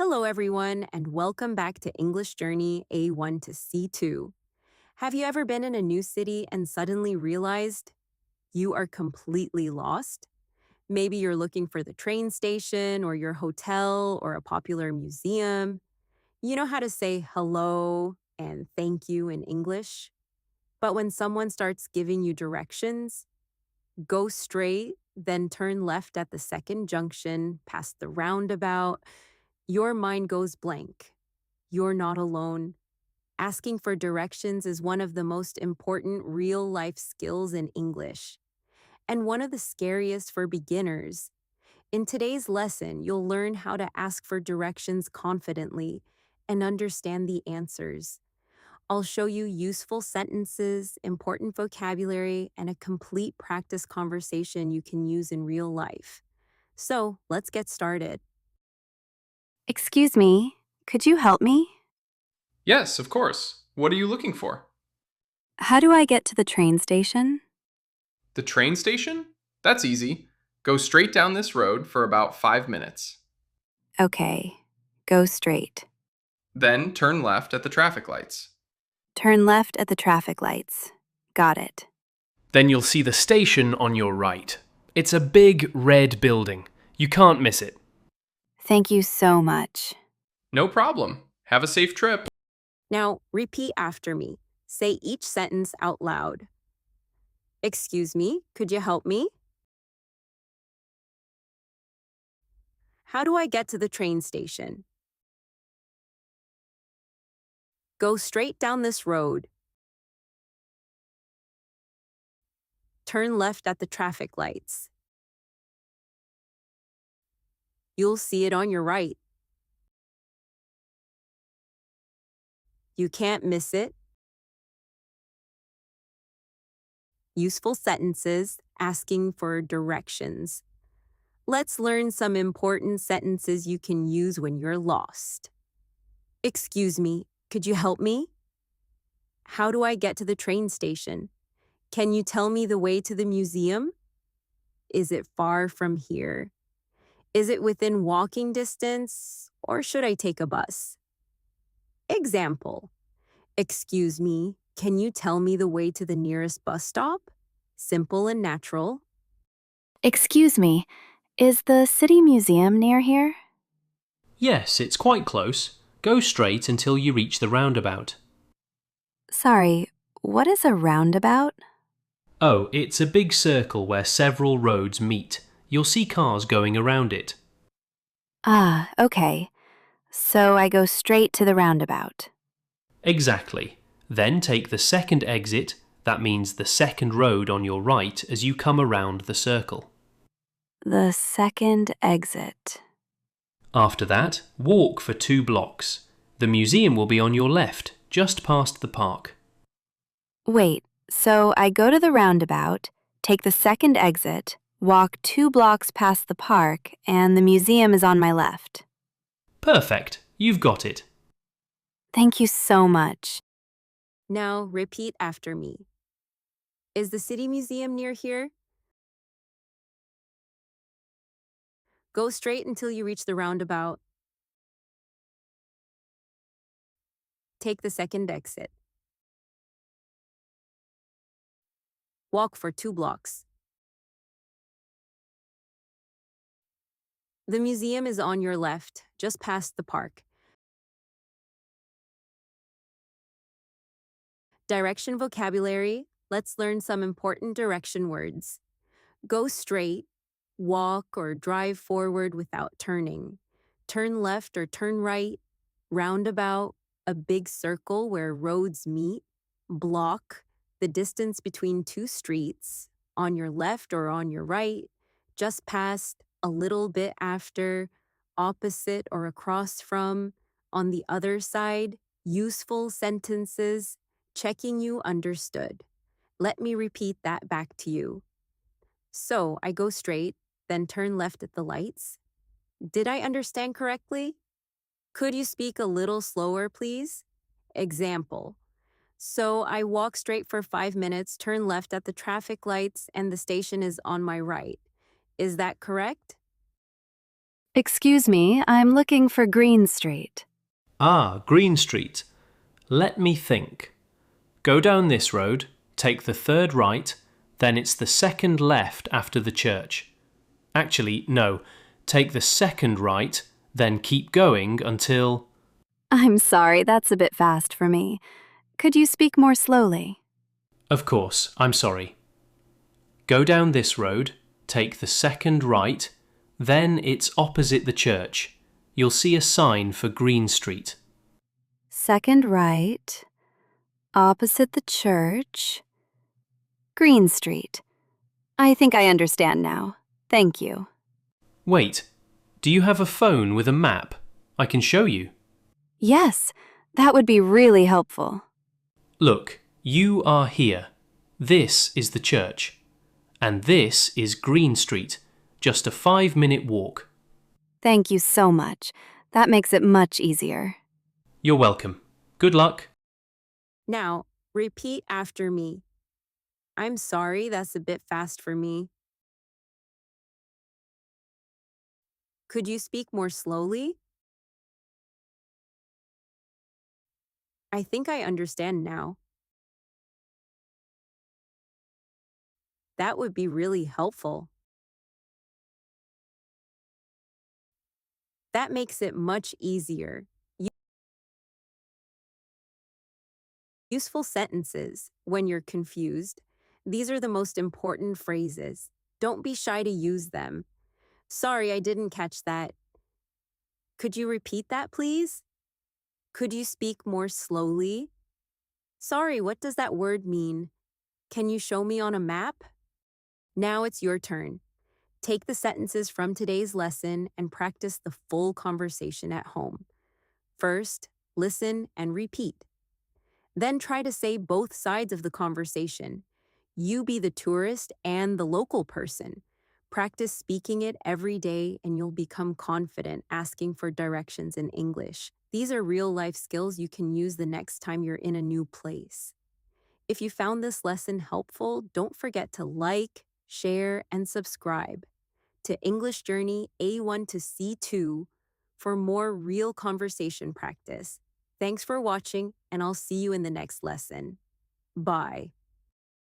Hello, everyone, and welcome back to English Journey A1 to C2. Have you ever been in a new city and suddenly realized you are completely lost? Maybe you're looking for the train station or your hotel or a popular museum. You know how to say hello and thank you in English? But when someone starts giving you directions, go straight, then turn left at the second junction, past the roundabout. Your mind goes blank. You're not alone. Asking for directions is one of the most important real life skills in English, and one of the scariest for beginners. In today's lesson, you'll learn how to ask for directions confidently and understand the answers. I'll show you useful sentences, important vocabulary, and a complete practice conversation you can use in real life. So let's get started. Excuse me, could you help me? Yes, of course. What are you looking for? How do I get to the train station? The train station? That's easy. Go straight down this road for about 5 minutes. Okay, go straight. Then turn left at the traffic lights. Turn left at the traffic lights. Got it. Then you'll see the station on your right. It's a big red building. You can't miss it. Thank you so much. No problem. Have a safe trip. Now, repeat after me. Say each sentence out loud. Excuse me, could you help me? How do I get to the train station? Go straight down this road. Turn left at the traffic lights. You'll see it on your right. You can't miss it. Useful sentences asking for directions. Let's learn some important sentences you can use when you're lost. Excuse me, could you help me? How do I get to the train station? Can you tell me the way to the museum? Is it far from here? Is it within walking distance, or should I take a bus? Example. Excuse me, can you tell me the way to the nearest bus stop? Simple and natural. Excuse me, is the city museum near here? Yes, it's quite close. Go straight until you reach the roundabout. Sorry, what is a roundabout? Oh, it's a big circle where several roads meet. You'll see cars going around it. Ah, okay. So I go straight to the roundabout. Exactly. Then take the second exit, that means the second road on your right as you come around the circle. The second exit. After that, walk for 2 blocks. The museum will be on your left, just past the park. Wait, so I go to the roundabout, take the second exit, walk 2 blocks past the park, and the museum is on my left. Perfect, you've got it. Thank you so much. Now repeat after me. Is the city museum near here? Go straight until you reach the roundabout. Take the second exit. Walk for 2 blocks. The museum is on your left, just past the park. Direction vocabulary. Let's learn some important direction words. Go straight, walk or drive forward without turning. Turn left or turn right, roundabout, a big circle where roads meet, block, the distance between 2 streets, on your left or on your right, just past, a little bit after, opposite or across from, on the other side, useful sentences, checking you understood. Let me repeat that back to you. So I go straight, then turn left at the lights. Did I understand correctly? Could you speak a little slower, please? Example. So I walk straight for 5 minutes, turn left at the traffic lights, and the station is on my right. Is that correct? Excuse me, I'm looking for Green Street. Ah, Green Street. Let me think. Go down this road, take the third right, then it's the second left after the church. Actually, no. Take the second right, then keep going until... I'm sorry, that's a bit fast for me. Could you speak more slowly? Of course, I'm sorry. Go down this road, take the second right, then it's opposite the church. You'll see a sign for Green Street. Second right, opposite the church, Green Street. I think I understand now. Thank you. Wait, do you have a phone with a map? I can show you. Yes, that would be really helpful. Look, you are here. This is the church. And this is Green Street, just a 5-minute walk. Thank you so much. That makes it much easier. You're welcome. Good luck. Now, repeat after me. I'm sorry, that's a bit fast for me. Could you speak more slowly? I think I understand now. That would be really helpful. That makes it much easier. Useful sentences when you're confused. These are the most important phrases. Don't be shy to use them. Sorry, I didn't catch that. Could you repeat that, please? Could you speak more slowly? Sorry, what does that word mean? Can you show me on a map? Now it's your turn. Take the sentences from today's lesson and practice the full conversation at home. First, listen and repeat. Then try to say both sides of the conversation. You be the tourist and the local person. Practice speaking it every day and you'll become confident asking for directions in English. These are real-life skills you can use the next time you're in a new place. If you found this lesson helpful, don't forget to like, share, and subscribe to English Journey A1 to C2 for more real conversation practice. Thanks for watching, and I'll see you in the next lesson. Bye.